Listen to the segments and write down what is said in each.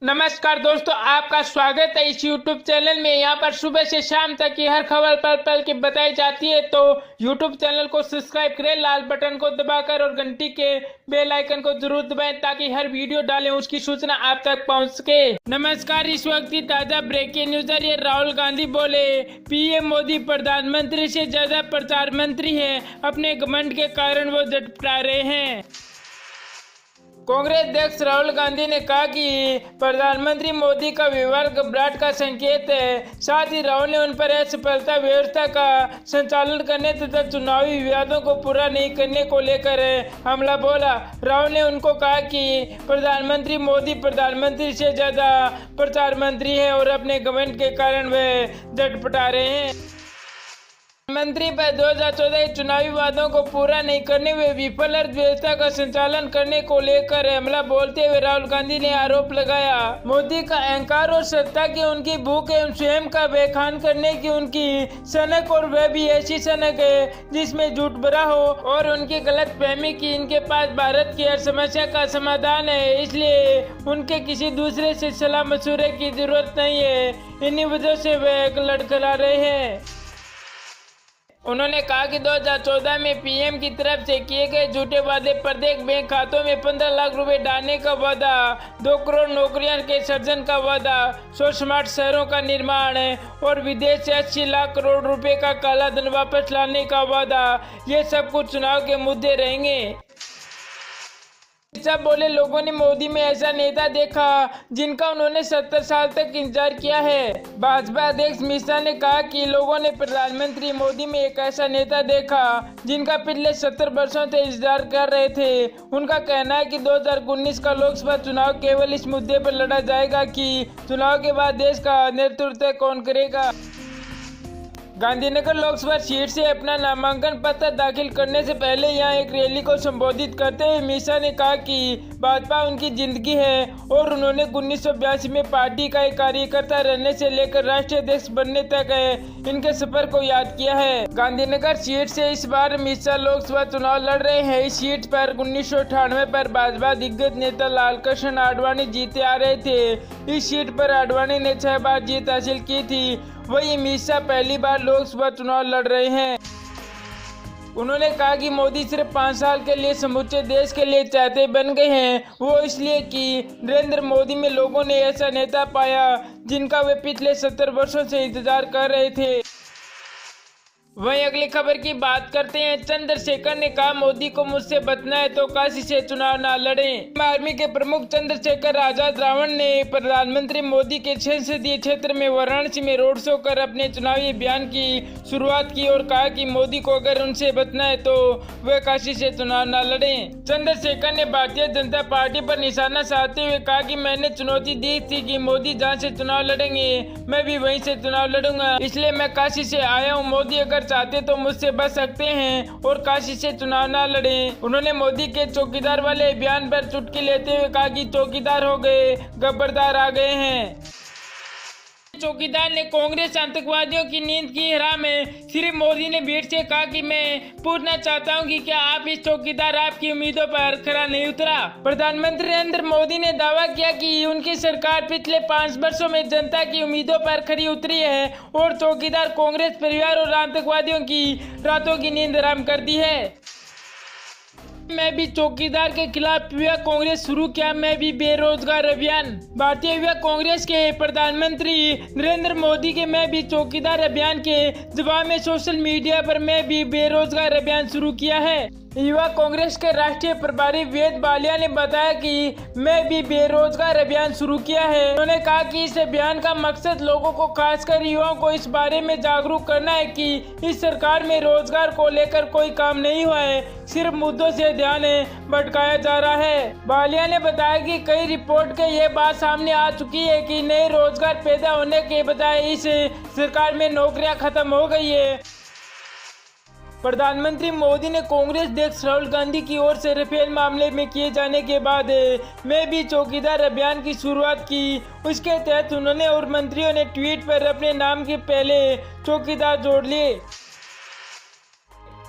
नमस्कार दोस्तों, आपका स्वागत है इस YouTube चैनल में। यहाँ पर सुबह से शाम तक की हर खबर पल पल की बताई जाती है, तो YouTube चैनल को सब्सक्राइब करें लाल बटन को दबाकर और घंटी के बेल आइकन को जरूर दबाएं ताकि हर वीडियो डालें उसकी सूचना आप तक पहुँच सके। नमस्कार, इस वक्त की ताज़ा ब्रेकिंग न्यूज आ रही है। राहुल गांधी बोले पीएम मोदी प्रधानमंत्री से ज्यादा प्रचार मंत्री है, अपने घमंड के कारण वो झटपटा रहे हैं। कांग्रेस अध्यक्ष राहुल गांधी ने कहा कि प्रधानमंत्री मोदी का व्यवहार घबराहट का संकेत है। साथ ही राहुल ने उन पर असफलता व्यवस्था का संचालन करने तथा चुनावी विवादों को पूरा नहीं करने को लेकर हमला बोला। राहुल ने उनको कहा कि प्रधानमंत्री मोदी प्रधानमंत्री से ज्यादा प्रचार मंत्री है और अपने घमंड के कारण वे झटपटा रहे हैं। मंत्री पर 2014 के चुनावी वादों को पूरा नहीं करने व विफल अर्थव्यवस्था का संचालन करने को लेकर हमला बोलते हुए राहुल गांधी ने आरोप लगाया। मोदी का अहंकार और सत्ता की उनकी भूख एवं स्वयं का बखान करने की उनकी सनक, और वह भी ऐसी सनक है जिसमें झूठ भरा हो, और उनकी गलत फहमी की इनके पास भारत की हर समस्या का समाधान है, इसलिए उनके किसी दूसरे से सलाह मशवरे की जरूरत नहीं है। इन्हीं वजह से वे लड़खड़ा रहे हैं। उन्होंने कहा कि 2014 में पीएम की तरफ से किए गए झूठे वादे, प्रत्येक बैंक खातों में 15 लाख रुपए डालने का वादा, 2 करोड़ नौकरियां के सृजन का वादा, 100 स्मार्ट शहरों का निर्माण और विदेश से 80 लाख करोड़ रुपए का काला धन वापस लाने का वादा, ये सब कुछ चुनाव के मुद्दे रहेंगे। सब बोले लोगों ने मोदी में ऐसा नेता देखा जिनका उन्होंने 70 साल तक इंतजार किया है। भाजपा अध्यक्ष मिश्रा ने कहा कि लोगों ने प्रधानमंत्री मोदी में एक ऐसा नेता देखा जिनका पिछले 70 वर्षों से इंतजार कर रहे थे। उनका कहना है कि 2019 का लोकसभा चुनाव केवल इस मुद्दे पर लड़ा जाएगा कि चुनाव के बाद देश का नेतृत्व कौन करेगा। गांधीनगर लोकसभा सीट से अपना नामांकन पत्र दाखिल करने से पहले यहां एक रैली को संबोधित करते हुए मिश्रा ने कहा कि भाजपा उनकी जिंदगी है और उन्होंने 1982 में पार्टी का एक कार्यकर्ता रहने से लेकर राष्ट्रीय अध्यक्ष बनने तक इनके सफर को याद किया है। गांधीनगर सीट से इस बार मिश्रा लोकसभा चुनाव लड़ रहे हैं। इस सीट पर 1998 पर भाजपा दिग्गज नेता लालकृष्ण आडवाणी जीते आ रहे थे। इस सीट पर आडवाणी ने 6 बार जीत हासिल की थी, वही मिश्रा पहली बार लोकसभा चुनाव लड़ रहे हैं। उन्होंने कहा कि मोदी सिर्फ 5 साल के लिए समूचे देश के लिए चाहते बन गए हैं, वो इसलिए कि नरेंद्र मोदी में लोगों ने ऐसा नेता पाया जिनका वे पिछले 70 वर्षों से इंतजार कर रहे थे। वहीं अगली खबर की बात करते हैं। चंद्रशेखर ने कहा मोदी को मुझसे बचना है तो काशी से चुनाव न लड़ें। आर्मी के प्रमुख चंद्रशेखर आजाद रावण ने प्रधानमंत्री मोदी के संसदीय क्षेत्र में वाराणसी में रोड शो कर अपने चुनावी अभियान की शुरुआत की और कहा कि मोदी को अगर उनसे बचना है तो वह काशी से चुनाव न लड़ें। चंद्रशेखर ने भारतीय जनता पार्टी पर निशाना साधते हुए कहा कि मैंने चुनौती दी थी कि मोदी जहाँ से चुनाव लड़ेंगे मैं भी वहीं से चुनाव लड़ूंगा, इसलिए मैं काशी से आया हूँ। मोदी अगर चाहते तो मुझसे बच सकते हैं और काशी से चुनाव न लड़ें। उन्होंने मोदी के चौकीदार वाले अभियान पर चुटकी लेते हुए कहा कि चौकीदार हो गए, गब्बरदार आ गए हैं। चौकीदार ने कांग्रेस आतंकवादियों की नींद की हराम है। श्री मोदी ने भीड़ से कहा कि मैं पूछना चाहता हूं कि क्या आप इस चौकीदार आपकी उम्मीदों पर खरा नहीं उतरा। प्रधानमंत्री नरेंद्र मोदी ने दावा किया कि उनकी सरकार पिछले 5 वर्षों में जनता की उम्मीदों पर खरी उतरी है और चौकीदार कांग्रेस परिवार और आतंकवादियों की रातों की नींद हराम कर दी है। मैं भी चौकीदार के खिलाफ युवा कांग्रेस शुरू किया, मैं भी बेरोजगार अभियान। भारतीय युवा कांग्रेस के प्रधानमंत्री नरेंद्र मोदी के मैं भी चौकीदार अभियान के जवाब में सोशल मीडिया पर मैं भी बेरोजगार अभियान शुरू किया है। युवा कांग्रेस के राष्ट्रीय प्रभारी वेद बालिया ने बताया कि मैं भी बेरोजगार अभियान शुरू किया है। उन्होंने कहा कि इस अभियान का मकसद लोगों को, खासकर युवाओं को इस बारे में जागरूक करना है कि इस सरकार में रोजगार को लेकर कोई काम नहीं हुआ है, सिर्फ मुद्दों से ध्यान भटकाया जा रहा है। बालिया ने बताया कि कई रिपोर्ट के ये बात सामने आ चुकी है कि नए रोजगार पैदा होने के बजाय इस सरकार में नौकरियां खत्म हो गई है। प्रधानमंत्री मोदी ने कांग्रेस अध्यक्ष राहुल गांधी की ओर से राफेल मामले में किए जाने के बाद मैं भी चौकीदार अभियान की शुरुआत की। उसके तहत उन्होंने और मंत्रियों ने ट्वीट पर अपने नाम के पहले चौकीदार जोड़ लिए।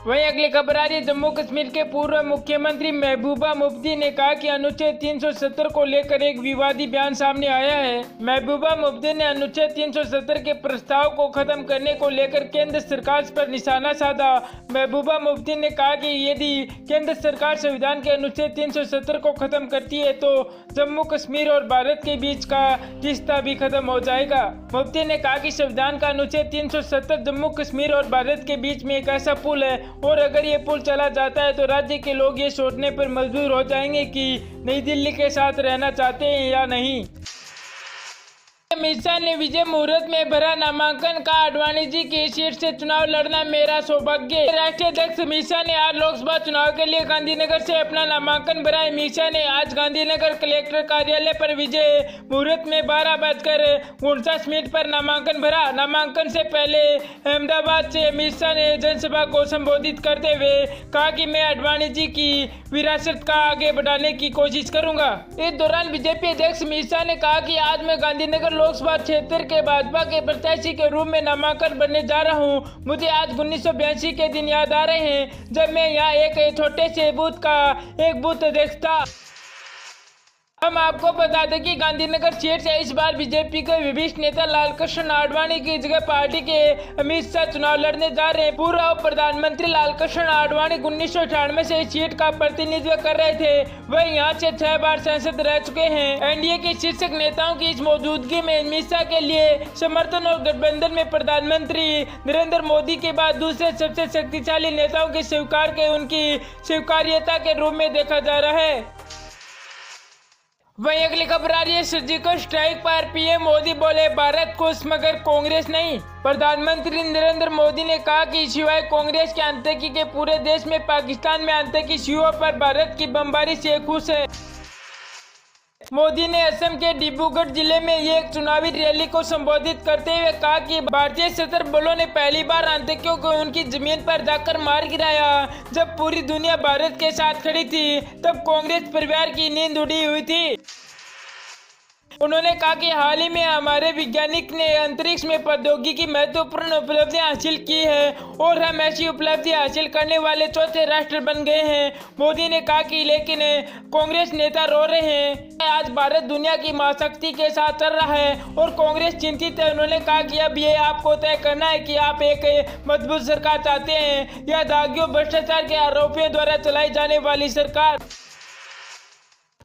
वहीं अगली खबर आ रही है जम्मू कश्मीर के पूर्व मुख्यमंत्री महबूबा मुफ्ती ने कहा कि अनुच्छेद 370 को लेकर एक विवादी बयान सामने आया है। महबूबा मुफ्ती ने अनुच्छेद 370 के प्रस्ताव को खत्म करने को लेकर केंद्र सरकार पर निशाना साधा। महबूबा मुफ्ती ने कहा कि यदि केंद्र सरकार संविधान के अनुच्छेद 370 को खत्म करती है तो जम्मू कश्मीर और भारत के बीच का रिश्ता भी खत्म हो जाएगा। मुफ्ती ने कहा कि संविधान का अनुच्छेद 370 जम्मू कश्मीर और भारत के बीच में एक ऐसा पुल है और अगर ये पुल चला जाता है तो राज्य के लोग ये सोचने पर मजबूर हो जाएंगे कि नई दिल्ली के साथ रहना चाहते हैं या नहीं। अमित शाह ने विजय मुहूर्त में भरा नामांकन का आडवाणी जी की सीट से चुनाव लड़ना मेरा सौभाग्य। राष्ट्रीय अध्यक्ष अमित शाह ने आज लोकसभा चुनाव के लिए गांधीनगर से अपना नामांकन भरा। अमित शाह ने आज गांधीनगर कलेक्टर कार्यालय पर विजय मुहूर्त में 12:49 पर नामांकन भरा। नामांकन से पहले अहमदाबाद से अमित शाह ने जनसभा को संबोधित करते हुए कहा कि मैं आडवाणी जी की विरासत का आगे बढ़ाने की कोशिश करूंगा। इस दौरान बीजेपी अध्यक्ष अमित शाह ने कहा कि आज मैं गांधीनगर लोकसभा क्षेत्र के भाजपा के प्रत्याशी के रूप में नामांकन भरने जा रहा हूं। मुझे आज 1982 के दिन याद आ रहे हैं जब मैं यहाँ एक छोटे से बूथ का एक बूथ अध्यक्ष था। हम आपको बता दें कि गांधीनगर सीट से इस बार बीजेपी के विशिष्ट नेता लालकृष्ण आडवाणी की जगह पार्टी के अमित शाह चुनाव लड़ने जा रहे हैं। पूर्व प्रधानमंत्री लालकृष्ण आडवाणी 1998 से इस सीट का प्रतिनिधित्व कर रहे थे। वह यहां से 6 बार सांसद रह चुके हैं। एनडीए के शीर्षक नेताओं की इस मौजूदगी में अमित शाह के लिए समर्थन और गठबंधन में प्रधानमंत्री नरेंद्र मोदी के बाद दूसरे सबसे शक्तिशाली नेताओं के स्वीकार के उनकी स्वीकार्यता के रूप में देखा जा रहा है। वहीं अगली खबर आ रही है सर्जिकल स्ट्राइक पर पीएम मोदी बोले भारत खुश मगर कांग्रेस नहीं। प्रधानमंत्री नरेंद्र मोदी ने कहा कि सिवाय कांग्रेस के आतंकी के पूरे देश में पाकिस्तान में आतंकी शिविरों पर भारत की बमबारी से खुश है। मोदी ने असम के डिब्रूगढ़ जिले में एक चुनावी रैली को संबोधित करते हुए कहा कि भारतीय सशस्त्र बलों ने पहली बार आतंकियों को उनकी जमीन पर जाकर मार गिराया। जब पूरी दुनिया भारत के साथ खड़ी थी तब कांग्रेस परिवार की नींद उड़ी हुई थी। उन्होंने कहा कि हाल ही में हमारे वैज्ञानिक ने अंतरिक्ष में प्रौद्योगिकी महत्वपूर्ण उपलब्धियां हासिल की है और हम ऐसी उपलब्धि हासिल करने वाले चौथे राष्ट्र बन गए हैं। मोदी ने कहा कि लेकिन कांग्रेस नेता रो रहे हैं। आज भारत दुनिया की महाशक्ति के साथ चल रहा है और कांग्रेस चिंतित है। उन्होंने कहा कि अब ये आपको तय करना है कि आप एक मजबूत सरकार चाहते हैं या दागियों भ्रष्टाचार के आरोपियों द्वारा चलाई जाने वाली सरकार।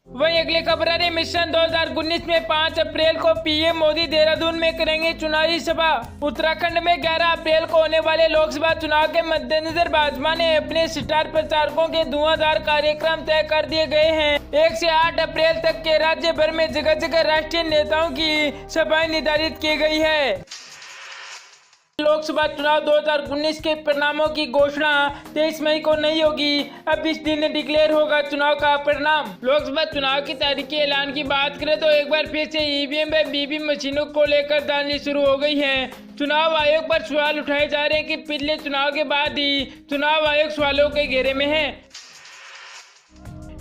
वहीं अगली खबर आ रही मिशन 2019 में 5 अप्रैल को पीएम मोदी देहरादून में करेंगे चुनावी सभा। उत्तराखंड में 11 अप्रैल को होने वाले लोकसभा चुनाव के मद्देनजर भाजपा ने अपने स्टार प्रचारकों के धुआंधार कार्यक्रम तय कर दिए गए हैं। 1 से 8 अप्रैल तक के राज्य भर में जगह जगह राष्ट्रीय नेताओं की सभाएं निर्धारित की गई है। लोकसभा चुनाव 2019 के परिणामों की घोषणा 23 मई को नहीं होगी। अब इस दिन डिक्लेयर होगा चुनाव का परिणाम। लोकसभा चुनाव की तारीख के ऐलान की बात करें तो एक बार फिर से ईवीएम व वीवी मशीनों को लेकर दांजी शुरू हो गई है। चुनाव आयोग पर सवाल उठाए जा रहे हैं कि पिछले चुनाव के बाद ही चुनाव आयोग सवालों के घेरे में है।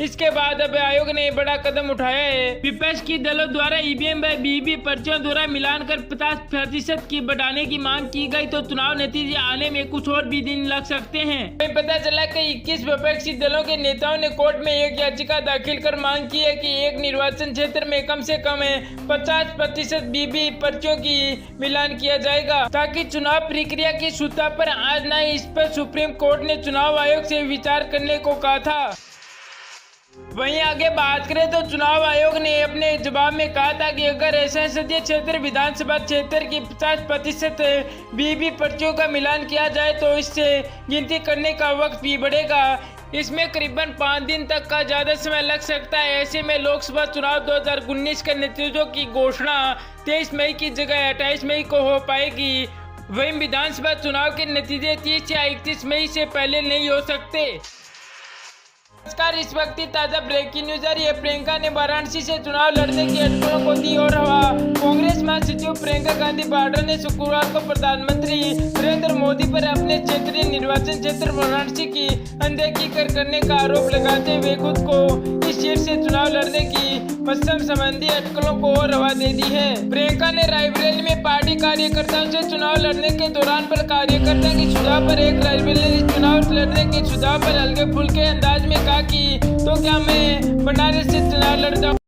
इसके बाद अब आयोग ने बड़ा कदम उठाया है। विपक्ष की दलों द्वारा ईवीएम व वीवी पर्चियों द्वारा मिलान कर 50% की बढ़ाने की मांग की गई तो चुनाव नतीजे आने में कुछ और भी दिन लग सकते हैं। पता चला कि 21 विपक्षी दलों के नेताओं ने कोर्ट में एक याचिका दाखिल कर मांग की है कि एक निर्वाचन क्षेत्र में कम से कम 50% वीवी पर्चियों की मिलान किया जाएगा ताकि चुनाव प्रक्रिया की शुद्धता पर आज न इस पर सुप्रीम कोर्ट ने चुनाव आयोग से विचार करने को कहा था। वहीं आगे बात करें तो चुनाव आयोग ने अपने जवाब में कहा था कि अगर संसदीय क्षेत्र विधानसभा क्षेत्र की 50% वीवी पर्चियों का मिलान किया जाए तो इससे गिनती करने का वक्त भी बढ़ेगा। इसमें करीबन 5 दिन तक का ज्यादा समय लग सकता है। ऐसे में लोकसभा चुनाव 2019 के नतीजों की घोषणा 23 मई की जगह 28 मई को हो पाएगी। वहीं विधानसभा चुनाव के नतीजे 30 या 31 मई से पहले नहीं हो सकते। नमस्कार, इस वक्त ताजा ब्रेकिंग न्यूज आ रही है। प्रियंका ने वाराणसी से चुनाव लड़ने की अटकलों को दी और हवा। कांग्रेस महासचिव प्रियंका गांधी वाड्रा ने शुक्रवार को प्रधानमंत्री नरेंद्र मोदी पर अपने क्षेत्रीय निर्वाचन क्षेत्र वाराणसी की अनदेखी करने का आरोप लगाते हुए खुद को इस सीट से चुनाव लड़ने की पश्चिम संबंधी अटकलों को और हवा दे दी है। प्रियंका ने रायबरेली में पार्टी कार्यकर्ताओं से चुनाव लड़ने के दौरान पर कार्यकर्ता के सुझाव पर एक रायबरेली चुनाव लड़ने के सुझाव पर हल्के फुल्के अंदाज में कहा कि तो क्या मैं बनारस से चुनाव लड़ता हूँ।